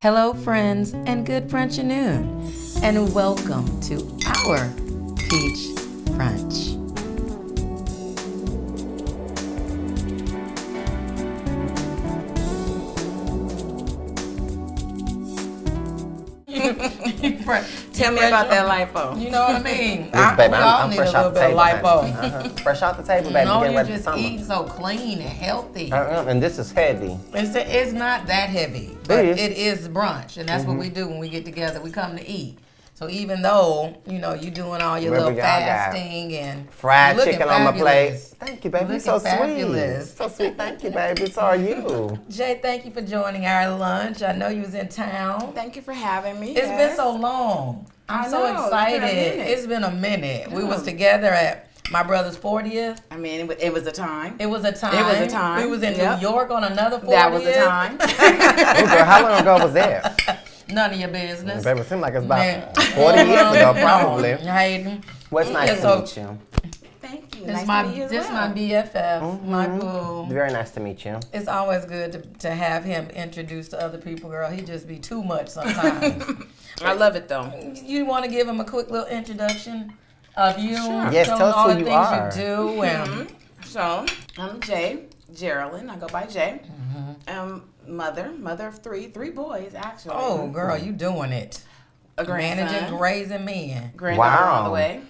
Hello, friends, and good brunchanoon, and welcome to our Peach Brunch. Tell me about that lipo. You know what I mean? Baby, we all I'm need fresh a little out the bit table. of lipo. Honey. Fresh out the table, baby. No, Getting you ready for just summer. eat so clean and healthy. And this is heavy. It's not that heavy, but It is. it is brunch, and that's what we do when we get together. We come to eat. So even though, you doing all your Whatever little y'all got. fasting and Fried you're looking chicken on my plate. fabulous. Thank you, baby. You're Looking so fabulous. sweet. So sweet. Thank you, baby. So are you. Jay, thank you for joining our lunch. I know you was in town. Thank you for having me. It's been so long. I'm so know, excited. it's been a minute. It's been a minute. We was together at my brother's 40th. I mean, it was a time. It was a time. It was a time. We was in Yep. New York on another 40th. That was a time. Oh, girl, how long ago was that? None of your business. Baby, it seems like it's about Man. 40 years ago, probably. Hayden. Well, it's nice So- to meet you. Thank you. This Nice my to meet you as this well. my BFF, my boo. Very nice to meet you. It's always good to have him introduced to other people, girl. He just be too much sometimes. I love it though. You want to give him a quick little introduction of you? Sure. Yes, him tell us all who the you things are. you do. And So I'm Geraldine. I go by Jay. Mother of three boys actually. oh, girl, you doing it. A grandson. Managing, raising men. Granddaughter Wow. all the way.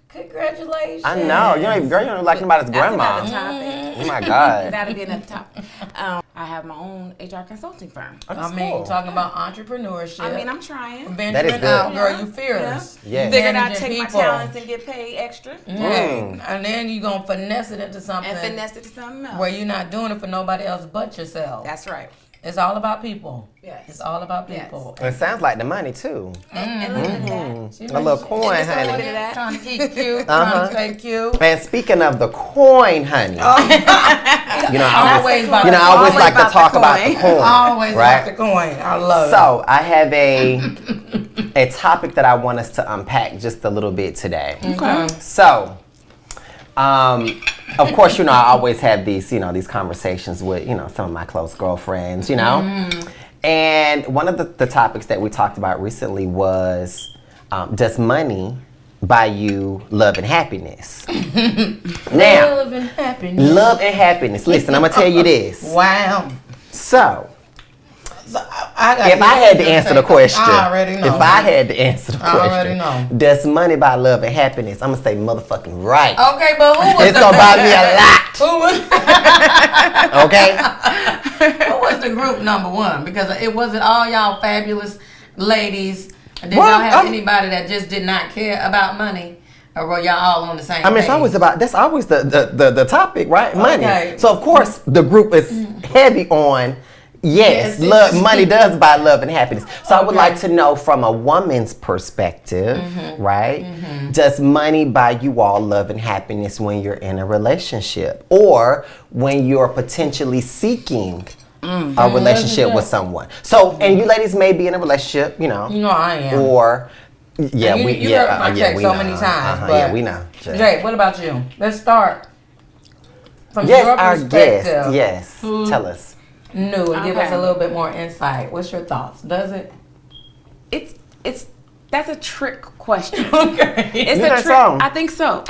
Congratulations. I know. You don't even like anybody's That's grandma. another topic. Oh, my God. That'll be another topic. I have my own HR consulting firm. Oh, that's I mean, cool. talking about entrepreneurship. I mean, I'm trying. venturing That is good. out, girl. Yeah. You fierce. Yeah. You Figured I'd managing take people. my talents and get paid extra. Right. And then you gonna finesse it into something And finesse it to something else. where you're not doing it for nobody else but yourself. That's right. It's all about people. Yes. It's all about Yes. people. It sounds like the money, too. And look at that. She A little coin, just a little honey. bit of that. Trying to keep cute, Uh-huh. trying to stay cute. And speaking of the coin, honey, Always about I the always coin. like to about talk the about the coin. coin. Always right? about the coin. I love it. So I have a topic that I want us to unpack just a little bit today. Okay. So, of course, I always have these, these conversations with, some of my close girlfriends, And one of the topics that we talked about recently was, does money buy you love and happiness? Now, Love and happiness. love and happiness. Listen, I'm gonna tell you this. Wow. So, So, I got if I had to answer the question, I already know. if I had to answer the I already question, know. does money buy love and happiness? I'm gonna say motherfucking right. Okay, but who was It's gonna buy me a lot. who was Okay. who was the group number one? Because it wasn't all y'all fabulous ladies. Did Well, y'all have I'm- anybody that just did not care about money? Or were y'all all on the same I mean, it's page? always about. That's always the topic, right? Money. Okay. So of course the group is heavy on. Yes, Yes, love. it's- Money does buy love and happiness. So I would Okay. like to know from a woman's perspective, right? Does money buy you all love and happiness when you're in a relationship, or when you're potentially seeking a relationship with someone? So, and you ladies may be in a relationship, You know I am. or yeah, you, we you yeah, heard my yeah, text we so know. many times. But Yeah, we know. Jay. Jay, what about you? Let's start from Yes, your our perspective. guest. Yes, tell us. New and give us Okay. a little bit more insight. What's your thoughts? Does it? It's that's a trick question. Okay. It's You a think trick. so? I think so.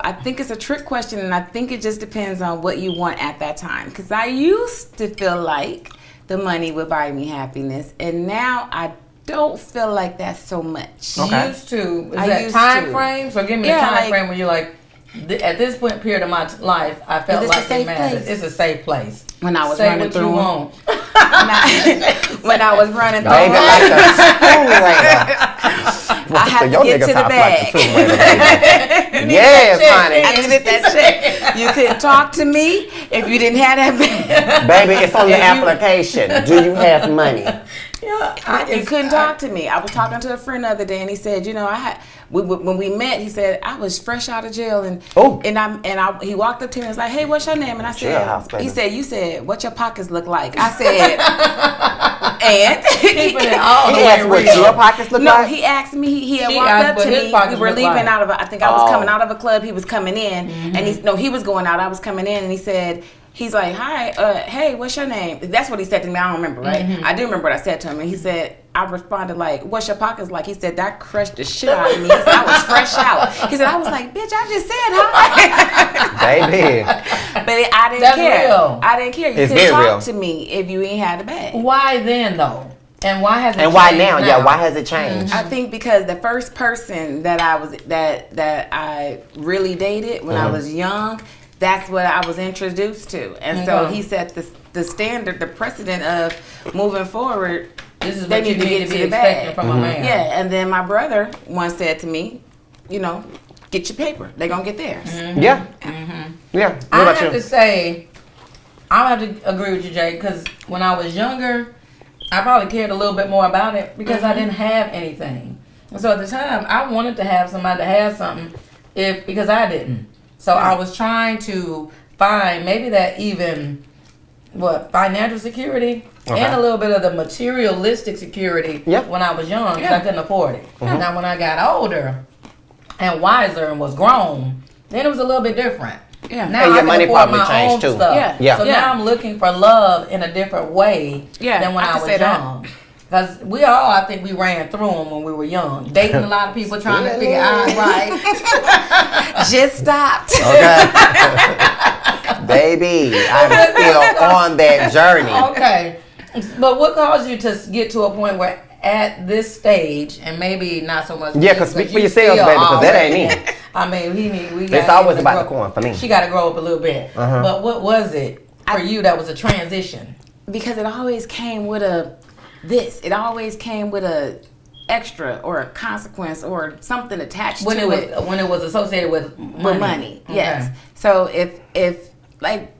I think it's a trick question, and I think it just depends on what you want at that time. Because I used to feel like the money would buy me happiness, and now I don't feel like that so much. Okay. Used to. Is I that used time to. frame? So give me Yeah, a time like- frame where you're like, at this point period of my life, I felt Is this a like it safe mattered. place? It's a safe place. When I was Say running what through you 'em. want. when I was running through, Baby, like a spoon later. I have to Your get nigga to the talks bag. like a spoon later, baby. Yes, honey. I needed that check. You couldn't talk to me if you didn't have that bag. Baby, it's on the application. Do you have money? Yeah, You couldn't talk to me. I was talking to a friend the other day, and he said, when we met, he said I was fresh out of jail, and he walked up to me and was like, "Hey, what's your name?" And I said, he said, "You said what your pockets look like." I said, and he asked what your pockets look like. No, he asked me. He had walked up to me. We were leaving out of. I think I was coming out of a club. He was coming in, and he was going out. I was coming in, and he said. He's like, "Hi, hey, what's your name?" That's what he said to me. I don't remember, right? I do remember what I said to him. And he said, I responded like, "What's your pockets like?" He said, "That crushed the shit out of me." He said, "I was fresh out." He said, "I was like, bitch, I just said hi." Baby. But I didn't care. Real. I didn't care. You couldn't talk to me if you ain't had a bag. Why then, though? And why has it changed? Why now? Yeah, why has it changed? I think because the first person that I really dated when I was young, that's what I was introduced to. And so he set the standard, the precedent of moving forward. This is what you need to be expecting from a man. Yeah, and then my brother once said to me, get your paper. They're going to get theirs. Yeah. Yeah. I have to say, I have to agree with you, Jay, because when I was younger, I probably cared a little bit more about it because I didn't have anything. And so at the time, I wanted to have somebody to have something because I didn't. So I was trying to find maybe that even, financial security and a little bit of the materialistic security when I was young because I couldn't afford it. Now when I got older and wiser and was grown, then it was a little bit different. Yeah. Now I can money afford my own too. Stuff. So now I'm looking for love in a different way than when I was young. Because we all, I think we ran through them when we were young. Dating a lot of people trying to figure out Just stopped. Okay. Baby, I'm still on that journey. Okay. But what caused you to get to a point where at this stage, and maybe not so much. Yeah, because speak for yourselves, baby, because that ain't me. I mean, it's always about the corn for me. She got to grow up a little bit. But what was it for you that was a transition? Because it always came with it always came with a extra or a consequence or something attached to it. When it was associated with money. With money, yes. Okay. So if like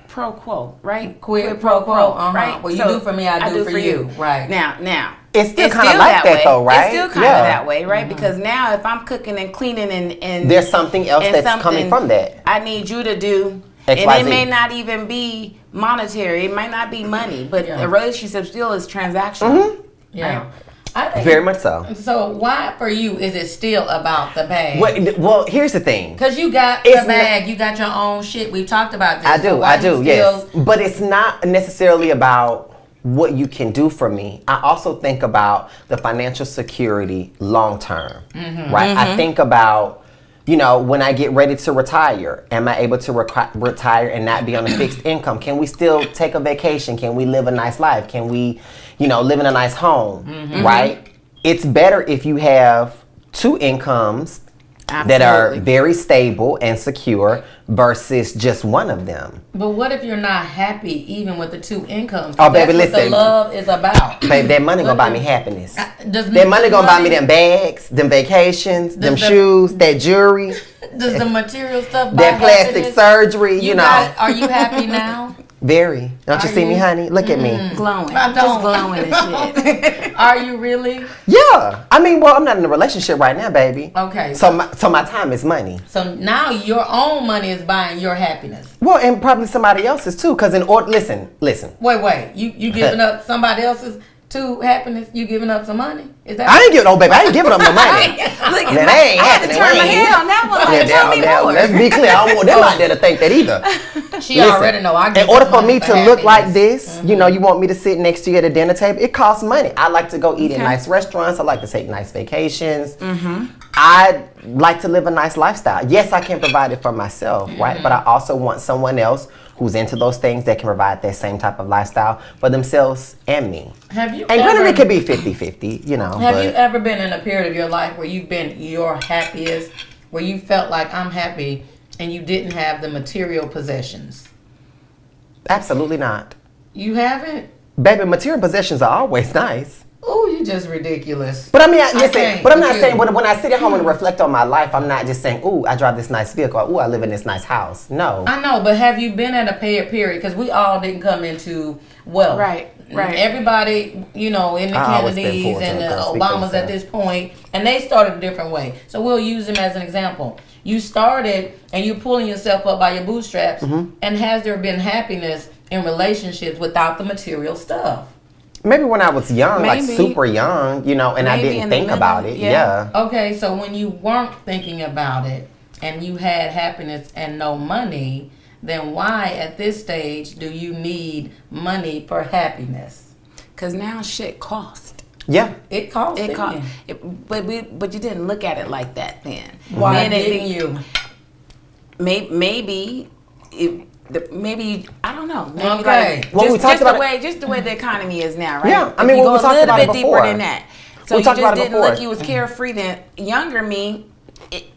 pro quo, right? Quid pro quo, right? Well, you do for me, I do for you. Right. Now. It's still kind of like that though, right? It's still kind of that way, right? Because now if I'm cooking and cleaning and there's something else that's coming from that. I need you to do XYZ. And it may not even be monetary. It might not be money, but a relationship still is transactional. Yeah. Right? I think, very much so. So why for you is it still about the bag? Well, here's the thing. Because you got the bag, you got your own shit. We've talked about this. I do, yes. But it's not necessarily about what you can do for me. I also think about the financial security long term, right? I think about, when I get ready to retire, am I able to retire and not be on a fixed income? Can we still take a vacation? Can we live a nice life? Can we, live in a nice home, right? It's better if you have two incomes that are very stable and secure versus just one of them. But what if you're not happy even with the two incomes? Oh, baby, listen. What the love is about. Baby, that money gonna buy me happiness. That money gonna buy me them bags, them vacations, them shoes, that jewelry. Does the material stuff buy that plastic surgery, Are you happy now? Very. Don't you see me, honey? Look at me. Glowing. Just glowing and shit. Are you really? Yeah. I mean, I'm not in a relationship right now, baby. Okay. So my time is money. So now your own money is buying your happiness. Well, and probably somebody else's too. Because listen. Wait. You giving up somebody else's to happiness? You giving up some money? Is that? I ain't giving baby. I ain't giving up no money. Look, I had to turn my head on that one. Tell me more. Let's be clear. I don't want them out there to think that either. She already know. In order for me to look like this, you want me to sit next to you at a dinner table. It costs money. I like to go eat at nice restaurants. I like to take nice vacations. I like to live a nice lifestyle. Yes, I can provide it for myself, right? But I also want someone else who's into those things that can provide that same type of lifestyle for themselves and me. And granted, it could be 50-50, Have you ever been in a period of your life where you've been your happiest, where you felt like I'm happy and you didn't have the material possessions? Absolutely not. You haven't? Baby, material possessions are always nice. Oh, you just ridiculous. But I mean, listen, can't but I'm not with saying, you. when I sit at home and reflect on my life, I'm not just saying, ooh, I drive this nice vehicle, or ooh, I live in this nice house. No. I know, but have you been at a period? Because we all didn't come into wealth. Right. Everybody, in the I always been Kennedys forward to and the it, girl. Speak for Obamas at yourself. this point, and they started a different way. So we'll use them as an example. You started, and you're pulling yourself up by your bootstraps, and has there been happiness in relationships without the material stuff? Maybe when I was young, like Maybe. super young, and I Maybe didn't in the think middle, about it. yeah. Yeah. Okay, so when you weren't thinking about it, and you had happiness and no money, then why at this stage do you need money for happiness? Because now shit cost. Yeah. It costs. It cost. But you didn't look at it like that then. Why Then didn't you? Maybe I don't know. Maybe Okay. like, Well, we talked about just the way the economy is now, right? Yeah, I If mean, you well, go we talked a little about bit it deeper before. than that. So We you talked just about it didn't before. look. You was carefree. Then younger me,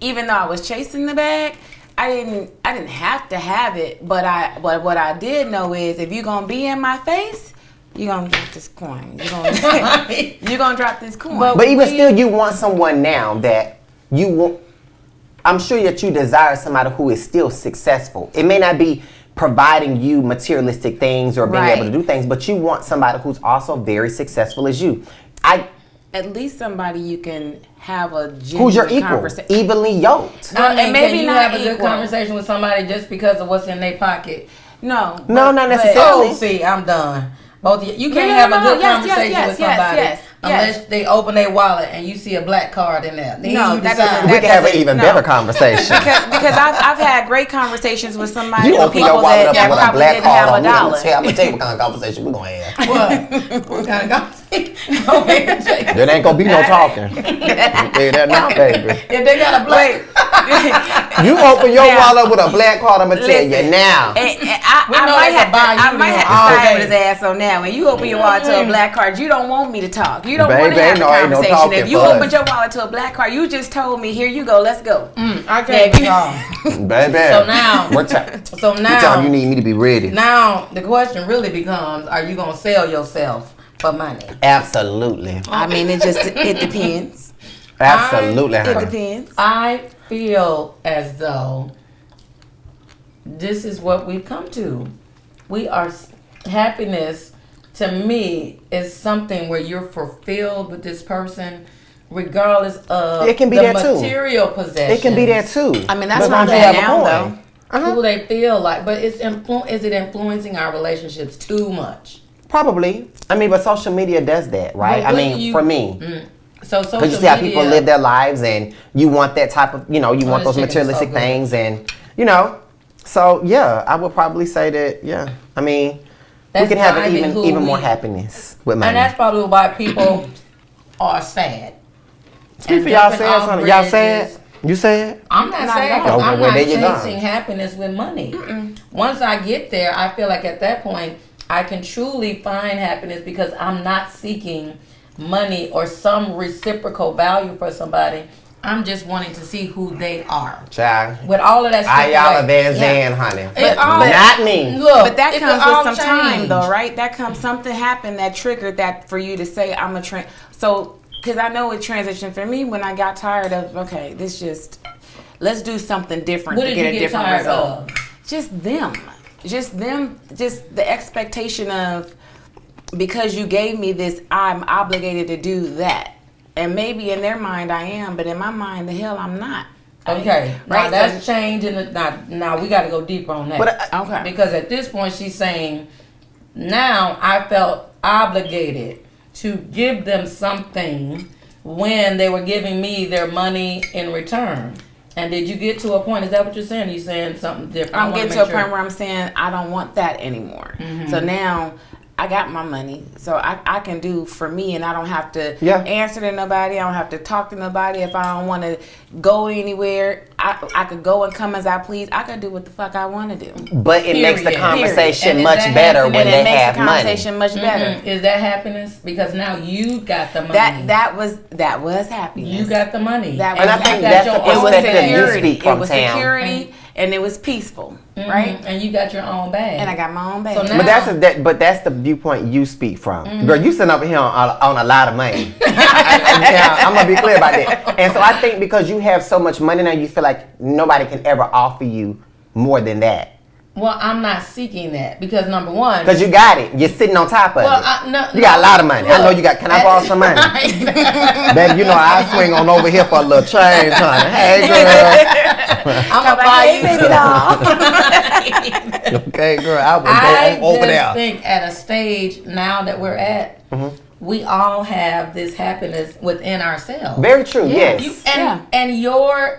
even though I was chasing the bag, I didn't have to have it. But what I did know is if you're gonna be in my face, you're gonna drop this coin. You're gonna drop this coin. But even still, you want someone now that you want. I'm sure that you desire somebody who is still successful. It may not be providing you materialistic things or being able to do things, but you want somebody who's also very successful as you. At least somebody you can have a genuine Who's your equal, conversation. evenly yoked. I mean, and maybe can you not have a good equal. conversation with somebody just because of what's in their pocket? No, No, not necessarily. Oh, see, I'm done. Both of you can't No, have a no, good yes, conversation yes, with yes, somebody yes, unless they open their wallet and you see a black card in there. Then No, you that decide. doesn't- We can have an doesn't- even no. better conversation. because I've had great conversations with somebody. You open your people wallet that up with a probably black didn't card have on a me. I'm dollar. gonna tell you what kind of conversation we're gonna have. What kind of conversation? Go ahead, Jake. There ain't gonna be no talking. I'll tell you that now, baby. If they got a black, You open your Now, wallet with a black card, I'm gonna tell you listen. now. We know they can buy you I might have all to side day. with his ass on that. When you open your wallet to a black card, you don't want me to talk. You don't want to Baby, have no, a ain't no conversation. talking If you for us. opened your wallet to a black card, you just told me, here you go, let's go. I can't be wrong. Baby. So now, What time? so What time now, you need me to be ready? now the question really becomes: are you gonna sell yourself for money? Absolutely. I mean, it depends. Absolutely. It honey. depends. I feel as though this is what we've come to. We are happiness. To me, is something where you're fulfilled with this person, regardless of It can be the that too. material possession. It can be that too. I mean, that's But what I'm as long as you have saying a now, coin. though. Who they feel like, but is it influencing our relationships too much? Probably. I mean, but social media does that, right? But I what mean, do you- for me. So social Because you see how media, people live their lives and you want that type of, you want this those chicken is so materialistic good. things and, So, yeah, I would probably say that, yeah. I mean, That's we can have driving who even more we- happiness with money. and that's probably why people are sad. Speak And for y'all jumping sad, off honey. Y'all bridges. sad? You sad? I'm not Not sad. at 'Cause all. I'm Well, not there you go. chasing happiness with money. Once I get there, I feel like at that point, I can truly find happiness because I'm not seeking money or some reciprocal value for somebody. I'm just wanting to see who they are. Child. With all of that stuff. Ayala Van Yeah. Zandt, honey. It all- Not me. Look, But that it comes could all with some time, change. though, right? That comes, something happened that triggered that for you to say, I'm a trend. So, because I know it transitioned for me when I got tired of, okay, let's do something different What to did get you a get different tired result. of? Just them, just the expectation of, because you gave me this, I'm obligated to do that. And maybe in their mind I am, but in my mind, the hell I'm not. Okay, now Right, that's so- changing. Now we got to go deeper on that. But Okay. Because at this point she's saying, now I felt obligated to give them something when they were giving me their money in return. And did you get to a point? Is that what you're saying? Are you saying something different? I I'm wanna getting make to a sure. point where I'm saying I don't want that anymore. So now I got my money, so I can do for me, and I don't have to Yeah. answer to nobody. I don't have to talk to nobody. If I don't want to go anywhere, I could go and come as I please. I could do what the fuck I want to do. But it makes the Period. conversation And is much that better happening? when And they it makes have the money. conversation much better. Is that happiness? Because now you got the money. That was happiness. You got the money. That And I was think got that's your the own it was perspective bag. you security. speak from It was town. security, and it was peaceful, right? And you got your own bag. And I got my own bag. So now- But that's the viewpoint you speak from. Girl, you sitting over here on a lot of money. I'm gonna be clear about that. And so I think because you have so much money now, you feel like nobody can ever offer you more than that. Well, I'm not seeking that because number one, Because you got it. You're sitting on top of it. You got a lot of money. I know you got. Can I borrow some money? Baby, you know I swing on over here for a little change, honey. Hey, girl. I'm gonna buy you too. Okay, girl. I will go over there. I think at a stage now that we're at, we all have this happiness within ourselves. Very true. Yes. And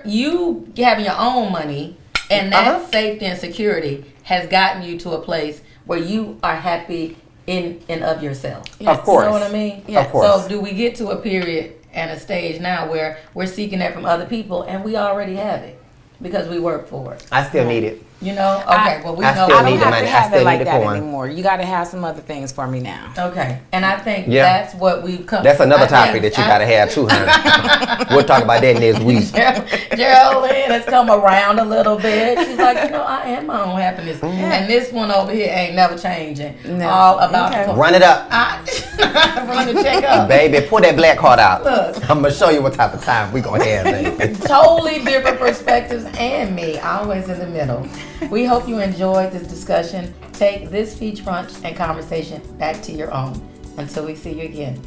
you having your own money and that safety and security has gotten you to a place where you are happy in and of yourself. Of course. You know what I mean? Of course. So do we get to a period and a stage now where we're seeking that from other people and we already have it because we work for it? I still need it. You know? Okay. Well, we I know. still I don't need the have money. to I have still it like need the that coin. anymore. You got to have some other things for me now. Okay. And I think that's what we've come. That's another topic that you gotta have too, honey. We'll talk about that next week. Geraldine has come around a little bit. She's like, you know, I am my own happiness. And this one over here ain't never changing. No. All about the Run it up. run the check up. Baby, pull that black card out. Look. I'm gonna show you what type of time we gonna have, baby. Totally different perspectives and me, always in the middle. We hope you enjoyed this discussion. Take this feature brunch and conversation back to your own. Until we see you again.